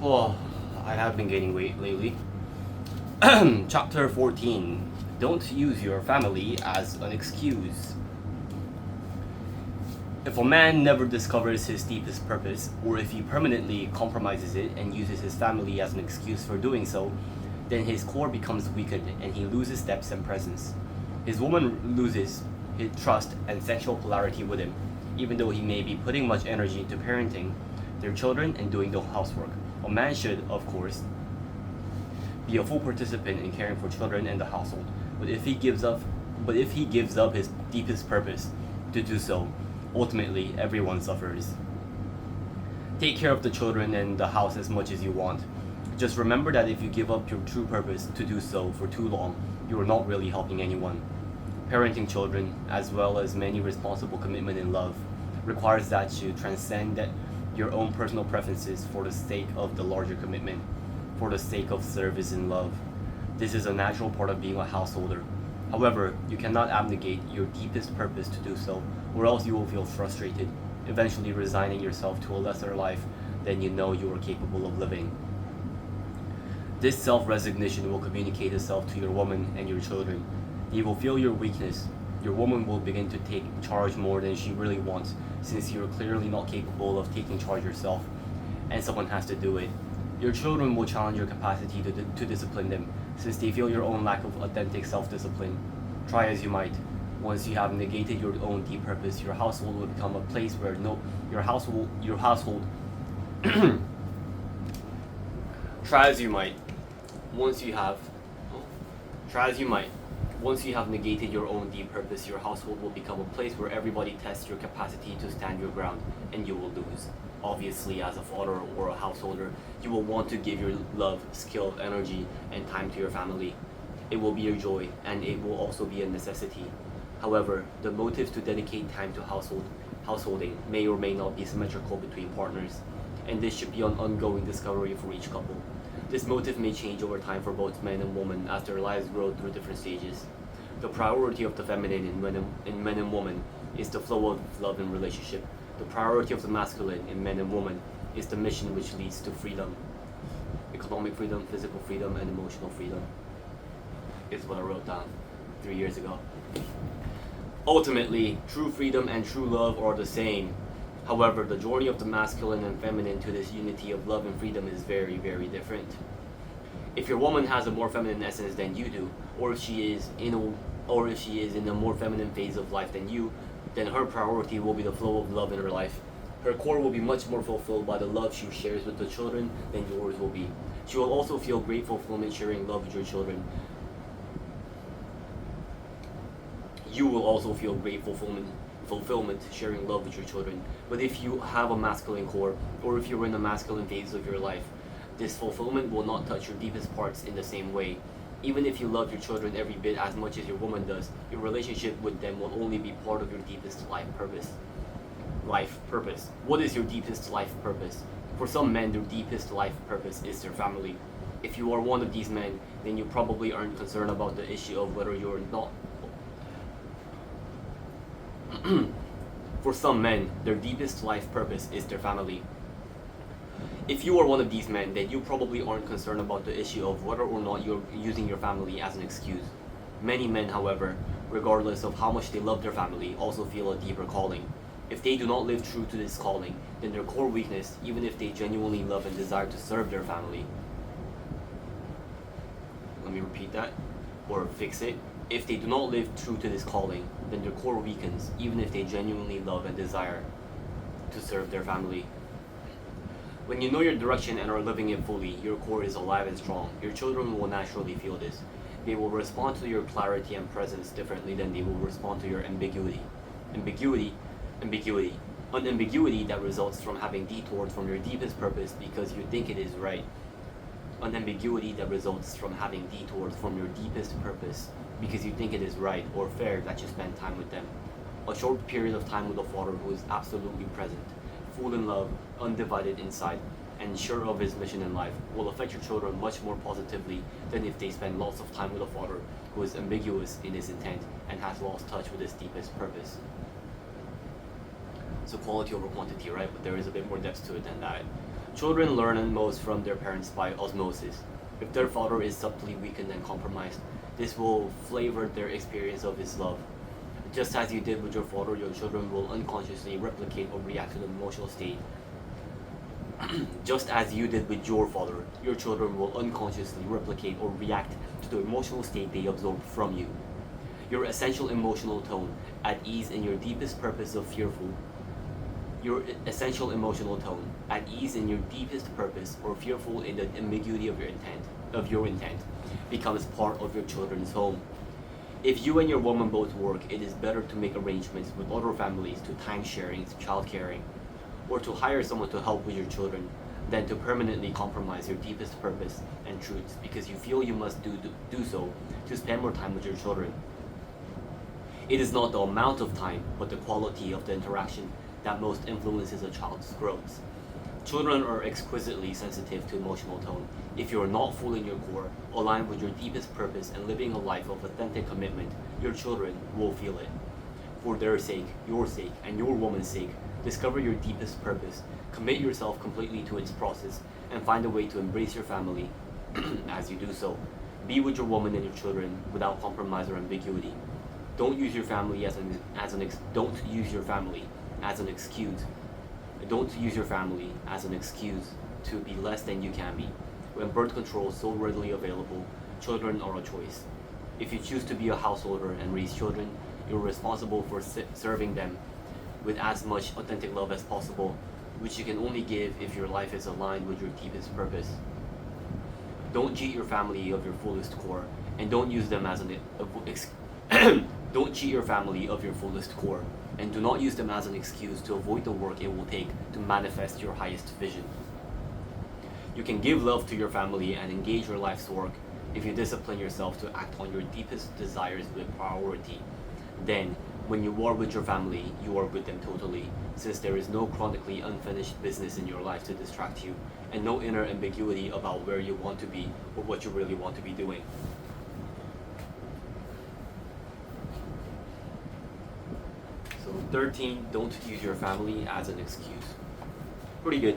Well, I have been gaining weight lately. Chapter 14. Don't use your family as an excuse. If a man never discovers his deepest purpose, or if he permanently compromises it and uses his family as an excuse for doing so, then his core becomes weakened and he loses depth and presence. His woman loses his trust and sexual polarity with him, even though he may be putting much energy into parenting their children and doing the housework. A man should, of course, be a full participant in caring for children and the household. But if he gives up his deepest purpose to do so, ultimately everyone suffers. Take care of the children and the house as much as you want. Just remember that if you give up your true purpose to do so for too long, you are not really helping anyone. Parenting children, as well as many responsible commitment and love, requires that you transcend your own personal preferences for the sake of the larger commitment, for the sake of service and love. This is a natural part of being a householder. However, you cannot abnegate your deepest purpose to do so, or else you will feel frustrated, eventually resigning yourself to a lesser life than you know you are capable of living. This self-resignation will communicate itself to your woman and your children. They will feel your weakness. Your woman will begin to take charge more than she really wants, since you are clearly not capable of taking charge yourself, and someone has to do it. Your children will challenge your capacity to discipline them, since they feel your own lack of authentic self-discipline. Try as you might. Once you have negated your own deep purpose, your household will become a place where your household try as you might. Once you have try as you might. Once you have negated your own deep purpose, your household will become a place where everybody tests your capacity to stand your ground, and you will lose. Obviously, as a father or a householder, you will want to give your love, skill, energy, and time to your family. It will be your joy, and it will also be a necessity. However, the motives to dedicate time to householding may or may not be symmetrical between partners, and this should be an ongoing discovery for each couple. This motive may change over time for both men and women as their lives grow through different stages. The priority of the feminine in men and women is the flow of love and relationship. The priority of the masculine in men and women is the mission which leads to freedom. Economic freedom, physical freedom, and emotional freedom is what I wrote down 3 years ago. Ultimately, true freedom and true love are the same. However, the journey of the masculine and feminine to this unity of love and freedom is very, very different. If your woman has a more feminine essence than you do, or if she is in a more feminine phase of life than you, then her priority will be the flow of love in her life. Her core will be much more fulfilled by the love she shares with the children than yours will be. She will also feel great fulfillment sharing love with your children. You will also feel great fulfillment sharing love with your children. But if you have a masculine core, or if you're in the masculine phase of your life, this fulfillment will not touch your deepest parts in the same way. Even if you love your children every bit as much as your woman does, your relationship with them will only be part of your deepest life purpose. What is your deepest life purpose? For some men, their deepest life purpose is their family. If you are one of these men, then you probably aren't concerned about the issue of whether you're not. For some men, their deepest life purpose is their family. If you are one of these men, then you probably aren't concerned about the issue of whether or not you're using your family as an excuse. Many men, however, regardless of how much they love their family, also feel a deeper calling. If they do not live true to this calling, then their core weakness, even if they genuinely love and desire to serve their family. Let me repeat that, or fix it. If they do not live true to this calling, then their core weakens, even if they genuinely love and desire to serve their family. When you know your direction and are living it fully, your core is alive and strong. Your children will naturally feel this. They will respond to your clarity and presence differently than they will respond to your ambiguity. An ambiguity that results from having detoured from your deepest purpose because you think it is right. An ambiguity that results from having detoured from your deepest purpose because you think it is right or fair that you spend time with them. A short period of time with a father who is absolutely present, full in love, undivided inside, and sure of his mission in life will affect your children much more positively than if they spend lots of time with a father who is ambiguous in his intent and has lost touch with his deepest purpose. So quality over quantity, right? But there is a bit more depth to it than that. Children learn most from their parents by osmosis. If their father is subtly weakened and compromised, this will flavor their experience of his love. Just as you did with your father, your children will unconsciously replicate or react to the emotional state. Just as you did with your father, your children will unconsciously replicate or react to the emotional state they absorb from you. Your essential emotional tone, at ease in your deepest purpose of fearful, your essential emotional tone, at ease in your deepest purpose or fearful in the ambiguity of your intent, becomes part of your children's home. If you and your woman both work, it is better to make arrangements with other families to time sharing, to child caring, or to hire someone to help with your children than to permanently compromise your deepest purpose and truths because you feel you must do so to spend more time with your children. It is not the amount of time, but the quality of the interaction that most influences a child's growth. Children are exquisitely sensitive to emotional tone. If you are not full in your core, aligned with your deepest purpose, and living a life of authentic commitment, your children will feel it. For their sake, and your woman's sake, discover your deepest purpose, commit yourself completely to its process, and find a way to embrace your family as you do so. Be with your woman and your children without compromise or ambiguity. Don't use your family don't use your family as an excuse. Don't use your family as an excuse to be less than you can be. When birth control is so readily available, children are a choice. If you choose to be a householder and raise children, you're responsible for serving them with as much authentic love as possible, which you can only give if your life is aligned with your deepest purpose. Don't cheat your family of your fullest core, and don't use them as don't cheat your family of your fullest core, and do not use them as an excuse to avoid the work it will take to manifest your highest vision. You can give love to your family and engage your life's work if you discipline yourself to act on your deepest desires with priority. Then, when you are with your family, you are with them totally, since there is no chronically unfinished business in your life to distract you, and no inner ambiguity about where you want to be or what you really want to be doing. So 13, don't use your family as an excuse. Pretty good.